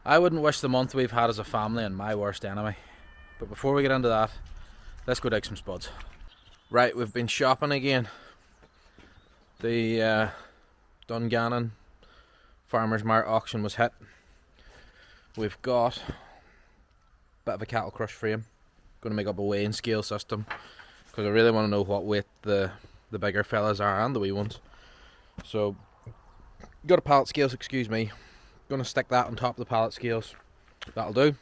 I wouldn't wish the month we've had as a family on my worst enemy. But before we get into that, let's go dig some spuds. Right, we've been shopping again. The Dungannon Farmers Mart auction was hit. We've got a bit of a cattle crush frame. Going to make up a weighing scale system because I really want to know what weight the bigger fellas are and the wee ones. So, got a pallet scales, excuse me. Going to stick that on top of the pallet scales. That'll do.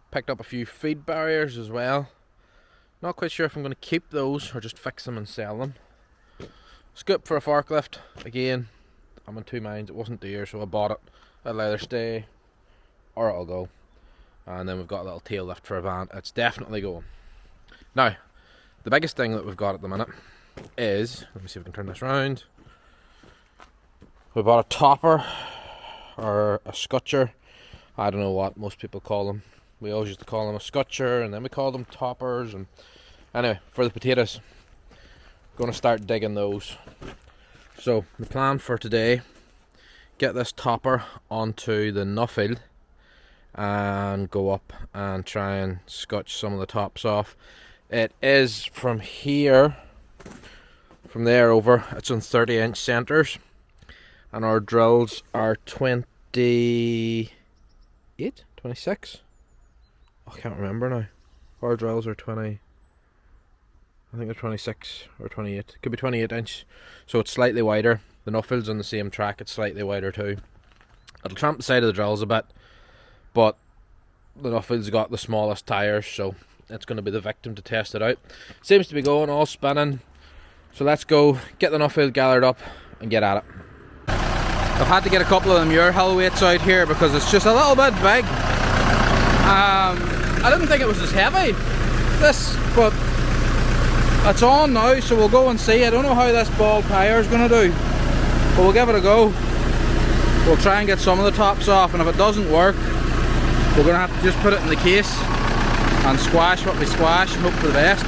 Picked up a few feed barriers as well. Not quite sure if I'm going to keep those or just fix them and sell them. Scoop for a forklift. Again, I'm in two minds. It wasn't dear, so I bought it. It'll either stay or it'll go. And then we've got a little tail lift for a van. It's definitely going. Now, the biggest thing that we've got at the minute is, let me see if we can turn this around. We bought a topper or a scutcher. I don't know what most people call them. We always used to call them a scutcher, and then we called them toppers. And anyway, for the potatoes, going to start digging those. So the plan for today: get this topper onto the nuffield and go up and try and scotch some of the tops off. It is from here, from there over, it's on 30-inch centres, and our drills are 28, 26. I can't remember now. Our drills are 20. I think they're 26 or 28. Could be 28 inch. So it's slightly wider. The nuffield's on the same track. It's slightly wider too. It'll tramp the side of the drills a bit, but the nuffield's got the smallest tyres, so it's going to be the victim to test it out. Seems to be going all spinning. So let's go get the nuffield gathered up and get at it. I've had to get a couple of the Muir Hill weights out here because it's just a little bit big. I didn't think it was as heavy, this, but it's on now, so we'll go and see. I don't know how this ball tyre is going to do, but we'll give it a go. We'll try and get some of the tops off, and if it doesn't work, we're going to have to just put it in the case and squash what we squash and hope for the best.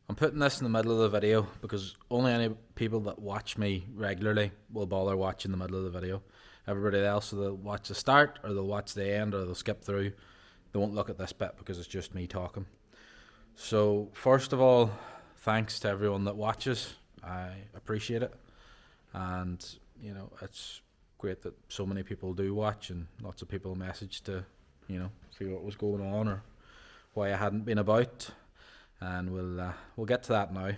I'm putting this in the middle of the video because only any people that watch me regularly will bother watching the middle of the video. Everybody else, they'll watch the start or they'll watch the end or they'll skip through. They won't look at this bit because it's just me talking. So first of all, thanks to everyone that watches. I appreciate it, and you know, it's great that so many people do watch and lots of people message to, you know, see what was going on or why I hadn't been about. And we'll get to that now.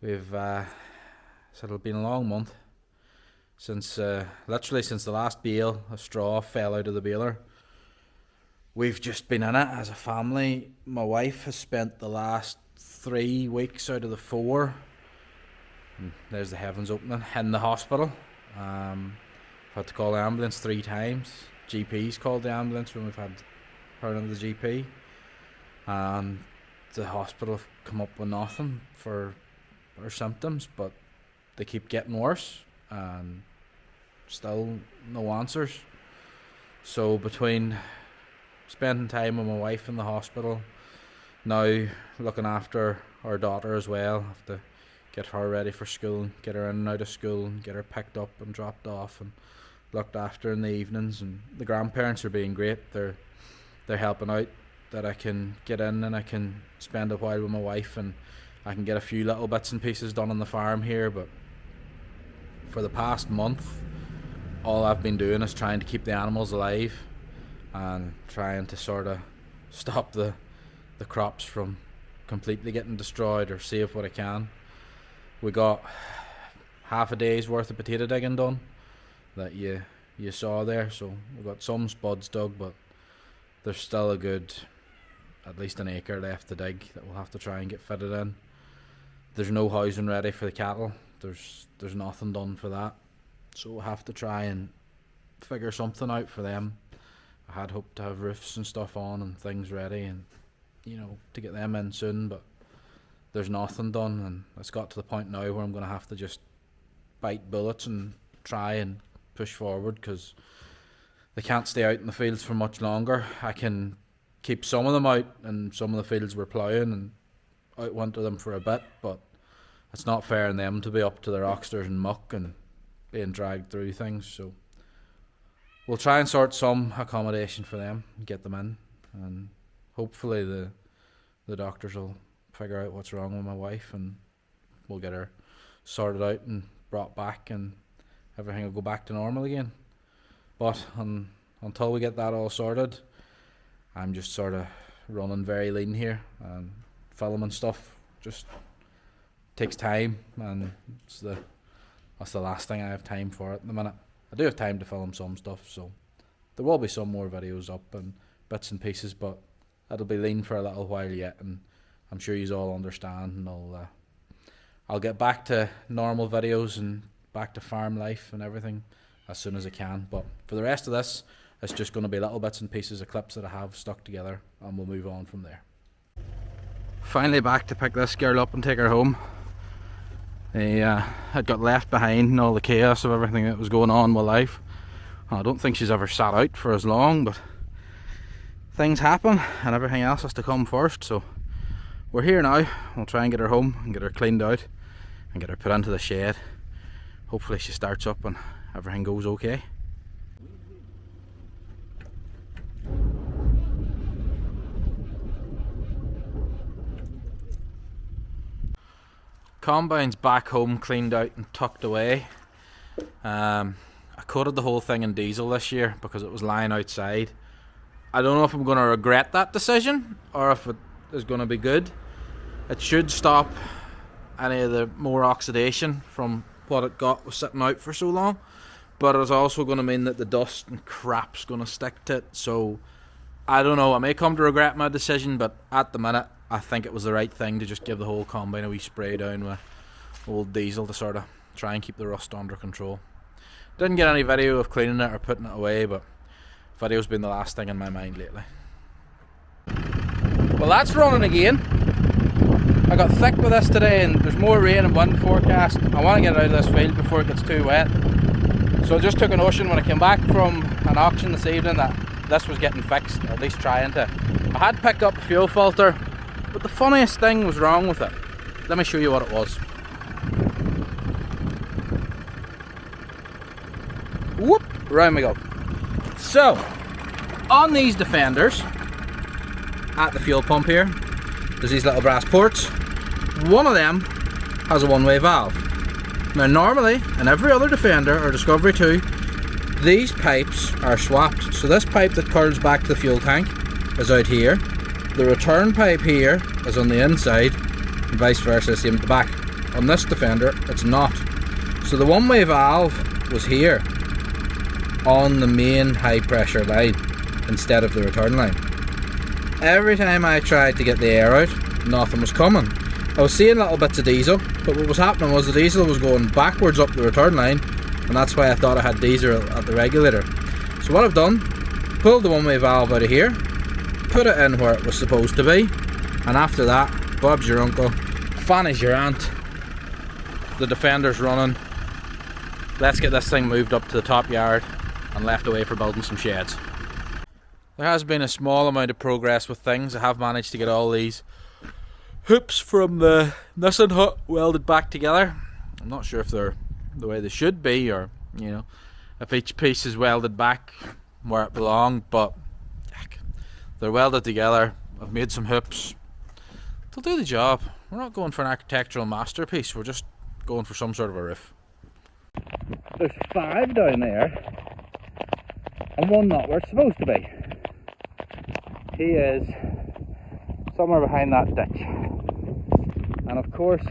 We've so it'll been a long month since literally since the last bale, a straw fell out of the baler. We've just been in it as a family. My wife has spent the last 3 weeks out of the 4, and there's the heavens opening, in the hospital. I've had to call the ambulance 3 times. GP's called the ambulance when we've had her into the GP. and the hospital have come up with nothing for her symptoms, but they keep getting worse and still no answers. So between spending time with my wife in the hospital, now looking after our daughter as well, have to get her ready for school, get her in and out of school, and get her picked up and dropped off and looked after in the evenings. And the grandparents are being great. They're helping out, that I can get in and I can spend a while with my wife and I can get a few little bits and pieces done on the farm here. But for the past month, all I've been doing is trying to keep the animals alive and trying to sort of stop the crops from completely getting destroyed, or save what I can. We got half a day's worth of potato digging done that you saw there, so we got some spuds dug, but there's still a good at least an acre left to dig that we'll have to try and get fitted in. There's no housing ready for the cattle. There's nothing done for that, so we'll have to try and figure something out for them. I had hoped to have roofs and stuff on and things ready, and to get them in soon, but there's nothing done, and it's got to the point now where I'm going to have to just bite bullets and try and push forward, because they can't stay out in the fields for much longer. I can keep some of them out, and some of the fields we're ploughing and outwinter them for a bit, but it's not fair on them to be up to their oxters and muck and being dragged through things. So we'll try and sort some accommodation for them and get them in, and hopefully the doctors will figure out what's wrong with my wife and we'll get her sorted out and brought back, and everything will go back to normal again. But until we get that all sorted, I'm just sort of running very lean here, and filming stuff just takes time, and that's the last thing I have time for at the minute. I do have time to film some stuff, so there will be some more videos up and bits and pieces, but it'll be lean for a little while yet, and I'm sure you all understand, and I'll get back to normal videos and back to farm life and everything as soon as I can. But for the rest of this, it's just going to be little bits and pieces of clips that I have stuck together, and we'll move on from there. Finally back to pick this girl up and take her home. I had got left behind in all the chaos of everything that was going on with life. I don't think she's ever sat out for as long, but things happen and everything else has to come first. So we're here now. We'll try and get her home and get her cleaned out and get her put into the shed. Hopefully she starts up and everything goes okay. Combine's back home, cleaned out and tucked away. I coated the whole thing in diesel this year because it was lying outside. I don't know if I'm going to regret that decision or if it is going to be good. It should stop any of the more oxidation from what it got was sitting out for so long, but it's also going to mean that the dust and crap's going to stick to it. So I don't know, I may come to regret my decision, but at the minute I think it was the right thing to just give the whole combine a wee spray down with old diesel to sort of try and keep the rust under control. Didn't get any video of cleaning it or putting it away, but video's been the last thing in my mind lately. Well, that's running again. I got thick with this today, and there's more rain and wind forecast. I want to get out of this field before it gets too wet. So I just took a notion when I came back from an auction this evening that this was getting fixed, or at least trying to. I had picked up a fuel filter, but the funniest thing was wrong with it. Let me show you what it was. Whoop! Round we go. So, on these Defenders, at the fuel pump here, there's these little brass ports. One of them has a one-way valve. Now normally, in every other Defender or Discovery 2, these pipes are swapped. So this pipe that curls back to the fuel tank is out here. The return pipe here is on the inside, and vice versa, same at the back. On this Defender, it's not. So the one-way valve was here, on the main high pressure line, instead of the return line. Every time I tried to get the air out, nothing was coming. I was seeing little bits of diesel, but what was happening was the diesel was going backwards up the return line, and that's why I thought I had diesel at the regulator. So what I've done, pulled the one-way valve out of here, put it in where it was supposed to be, and after that, Bob's your uncle, Fanny's your aunt, the defender's running. Let's get this thing moved up to the top yard and left away for building some sheds. There has been a small amount of progress with things. I have managed to get all these hoops from the Nissan hut welded back together. I'm not sure if they're the way they should be, or you know, if each piece is welded back where it belonged, but heck, they're welded together. I've made some hoops. They'll do the job. We're not going for an architectural masterpiece, we're just going for some sort of a roof. There's 5 down there and one not where it's supposed to be. He is somewhere behind that ditch, and of course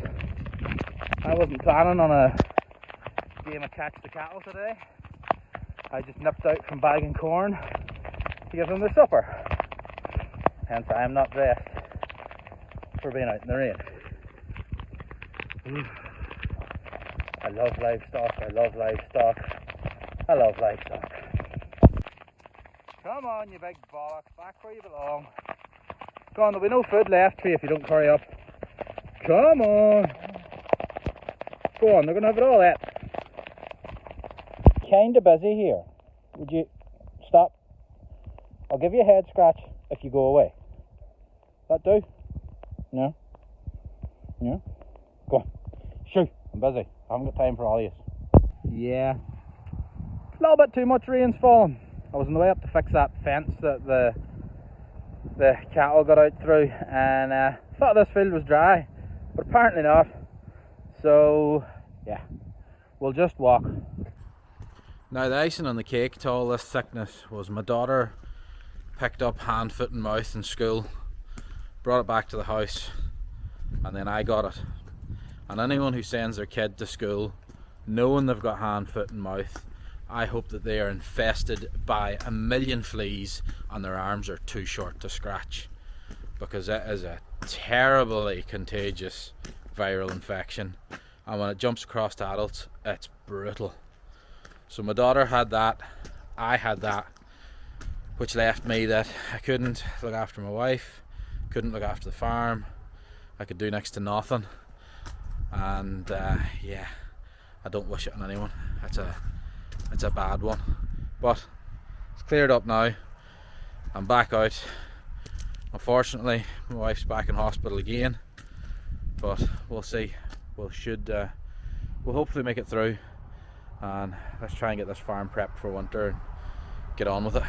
I wasn't planning on a game of catch the cattle today. I just nipped out from bagging corn to give them their supper, hence I am not dressed for being out in the rain. I love livestock, I love livestock, I love livestock. Come on, you big bollocks, back where you belong. Go on, there'll be no food left for you if you don't hurry up. Come on. Go on, they're going to have it all ate. Kinda busy here. Would you stop? I'll give you a head scratch if you go away. That do? No? No? Go on. Shoo, I'm busy. I haven't got time for all of you. Yeah. A little bit too much rain's falling. I was on the way up to fix that fence that the cattle got out through, and thought this field was dry, but apparently not. So yeah, we'll just walk. Now the icing on the cake to all this thickness was my daughter picked up hand, foot and mouth in school, brought it back to the house, and then I got it. And anyone who sends their kid to school knowing they've got hand, foot and mouth, I hope that they are infested by 1,000,000 fleas and their arms are too short to scratch, because it is a terribly contagious viral infection, and when it jumps across to adults, it's brutal. So my daughter had that, I had that, which left me that I couldn't look after my wife, couldn't look after the farm, I could do next to nothing, and yeah, I don't wish it on anyone. It's a bad one, but it's cleared up now. I'm back out. Unfortunately, my wife's back in hospital again, but we'll see. We'll hopefully make it through, and let's try and get this farm prepped for winter and get on with it.